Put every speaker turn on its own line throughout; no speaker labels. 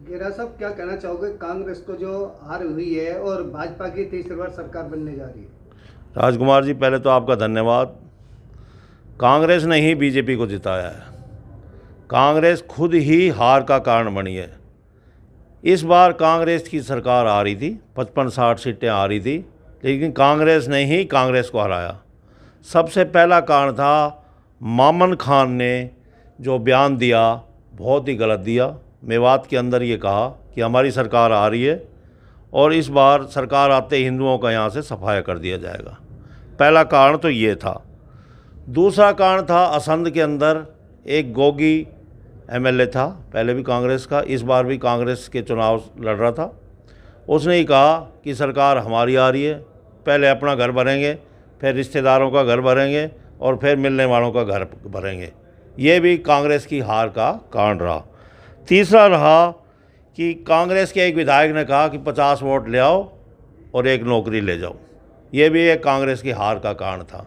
गेरा साहब, क्या कहना चाहोगे? कांग्रेस को जो हार हुई है और भाजपा की तीसरी बार सरकार बनने जा रही है।
राजकुमार जी, पहले तो आपका धन्यवाद। कांग्रेस ने ही बीजेपी को जिताया है। कांग्रेस खुद ही हार का कारण बनी है। इस बार कांग्रेस की सरकार आ रही थी, 55-60 सीटें आ रही थी, लेकिन कांग्रेस ने ही कांग्रेस को हराया। सबसे पहला कारण था मामन खान ने जो बयान दिया, बहुत ही गलत दिया। मेवात के अंदर ये कहा कि हमारी सरकार आ रही है और इस बार सरकार आते हिंदुओं का यहाँ से सफाया कर दिया जाएगा। पहला कारण तो ये था। दूसरा कारण था असंध के अंदर एक गोगी एमएलए था, पहले भी कांग्रेस का, इस बार भी कांग्रेस के चुनाव लड़ रहा था। उसने ही कहा कि सरकार हमारी आ रही है, पहले अपना घर भरेंगे, फिर रिश्तेदारों का घर भरेंगे और फिर मिलने वालों का घर भरेंगे। ये भी कांग्रेस की हार का कारण रहा। तीसरा रहा कि कांग्रेस के एक विधायक ने कहा कि 50 वोट ले आओ और एक नौकरी ले जाओ। ये भी एक कांग्रेस की हार का कारण था।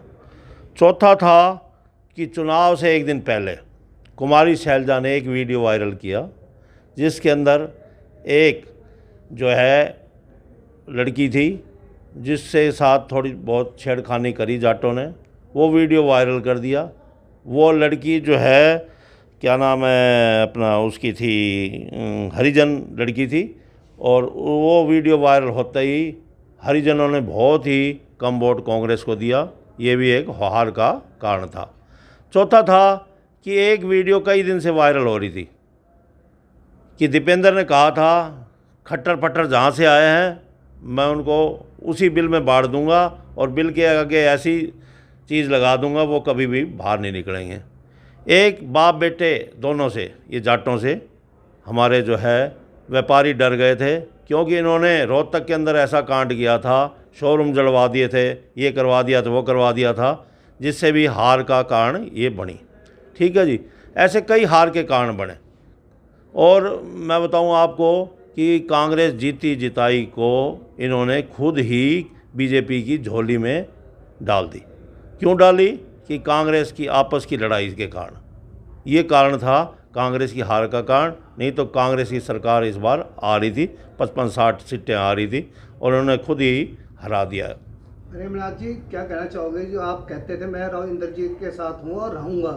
चौथा था कि चुनाव से एक दिन पहले कुमारी शैलजा ने एक वीडियो वायरल किया, जिसके अंदर एक जो है लड़की थी, जिससे साथ थोड़ी बहुत छेड़खानी करी जाटों ने, वो वीडियो वायरल कर दिया। वो लड़की जो है, क्या नाम है अपना, उसकी थी हरिजन लड़की थी, और वो वीडियो वायरल होते ही हरिजनों ने बहुत ही कम वोट कांग्रेस को दिया। ये भी एक हार का कारण था। चौथा था कि एक वीडियो कई दिन से वायरल हो रही थी कि दीपेंद्र ने कहा था खट्टर पट्टर जहाँ से आए हैं मैं उनको उसी बिल में बांट दूंगा और बिल के आगे ऐसी चीज़ लगा दूंगा वो कभी भी बाहर नहीं निकलेंगे। एक बाप बेटे दोनों से, ये जाटों से हमारे जो है व्यापारी डर गए थे, क्योंकि इन्होंने रोहतक के अंदर ऐसा कांड किया था, शोरूम जलवा दिए थे, ये करवा दिया था, वो करवा दिया था, जिससे भी हार का कारण ये बनी। ठीक है जी, ऐसे कई हार के कारण बने। और मैं बताऊं आपको कि कांग्रेस जीती जिताई को इन्होंने खुद ही बीजेपी की झोली में डाल दी। क्यों डाली? कि कांग्रेस की आपस की लड़ाई के कारण। ये कारण था कांग्रेस की हार का कारण। नहीं तो कांग्रेस की सरकार इस बार आ रही थी, 55-60 सीटें आ रही थी और उन्होंने खुद ही हरा दिया।
प्रेमनाथ जी, क्या कहना चाहोगे? जो आप कहते थे मैं राव इंद्रजीत के साथ हूँ और रहूँगा,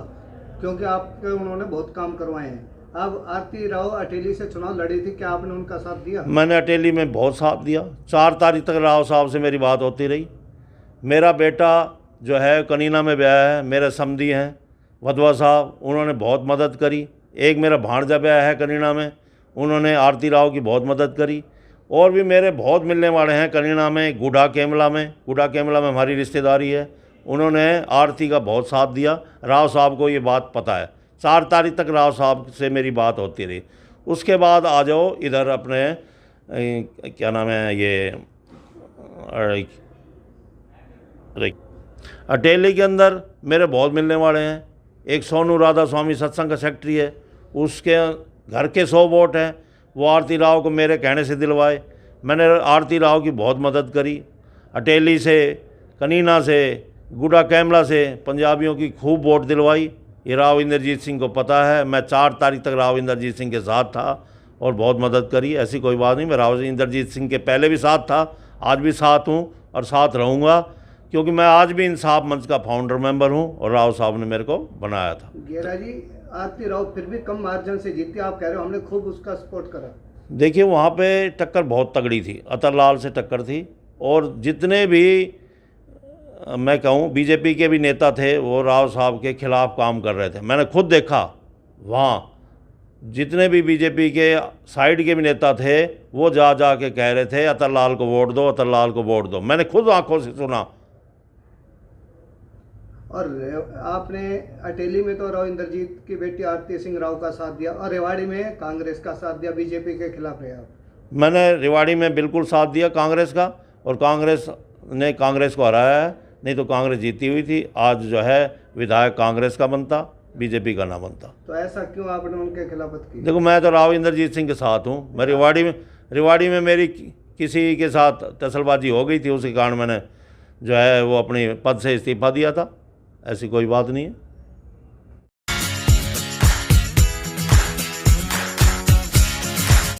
क्योंकि आपके उन्होंने बहुत काम करवाए हैं। अब आरती राव अटेली से चुनाव लड़ी थी, क्या आपने उनका साथ दिया?
मैंने अटेली में बहुत साथ दिया। 4 तारीख तक राव साहब से मेरी बात होती रही। मेरा बेटा जो है कनीना में ब्याह है, मेरे समधी हैं वधवा साहब, उन्होंने बहुत मदद करी। एक मेरा भांजा ब्याह है कनीना में, उन्होंने आरती राव की बहुत मदद करी। और भी मेरे बहुत मिलने वाले हैं कनीना में, गुडा केमला में हमारी रिश्तेदारी है, उन्होंने आरती का बहुत साथ दिया। राव साहब को ये बात पता है। 4 तारीख तक राव साहब से मेरी बात होती रही। उसके बाद आ जाओ इधर अपने क्या नाम है ये अटेली के अंदर मेरे बहुत मिलने वाले हैं। एक सोनू राधा स्वामी सत्संग का सेक्रेटरी है, उसके घर के 100 वोट हैं, वो आरती राव को मेरे कहने से दिलवाए। मैंने आरती राव की बहुत मदद करी। अटेली से, कनीना से, गुडा कैमला से पंजाबियों की खूब वोट दिलवाई। ये राव इंद्रजीत सिंह को पता है। मैं 4 तारीख तक राव इंद्रजीत सिंह के साथ था और बहुत मदद करी। ऐसी कोई बात नहीं, मैं राव इंद्रजीत सिंह के पहले भी साथ था, आज भी साथ हूँ और साथ रहूँगा, क्योंकि मैं आज भी इंसाफ मंच का फाउंडर मेंबर हूँ और राव साहब ने मेरे को बनाया था।
गेरा जी, आरती राव फिर भी कम मार्जिन से जीती, आप कह रहे हो हमने खूब उसका सपोर्ट करा।
देखिए, वहाँ पे टक्कर बहुत तगड़ी थी, अतरलाल से टक्कर थी। और जितने भी मैं कहूँ बीजेपी के भी नेता थे वो राव साहब के खिलाफ काम कर रहे थे। मैंने खुद देखा वहाँ जितने भी बीजेपी के साइड के भी नेता थे वो जा के कह रहे थे अतरलाल को वोट दो, अतरलाल को वोट दो। मैंने खुद आंखों से सुना।
और आपने अटेली में तो राव इंद्रजीत की बेटी आरती सिंह राव का साथ दिया और रेवाड़ी में कांग्रेस का साथ दिया, बीजेपी के खिलाफ रहे आप।
मैंने रेवाड़ी में बिल्कुल साथ दिया कांग्रेस का, और कांग्रेस ने कांग्रेस को हराया है। नहीं तो कांग्रेस जीती हुई थी। आज जो है विधायक कांग्रेस का बनता, बीजेपी का ना बनता।
तो ऐसा क्यों आपने उनके खिलाफत की?
देखो, मैं तो राव इंद्रजीत सिंह के साथ हूँ। मैं रेवाड़ी में मेरी किसी के साथ तसलबाजी हो गई थी, उसी कारण मैंने जो है वो अपनी पद से इस्तीफा दिया था। ऐसी कोई बात नहीं है।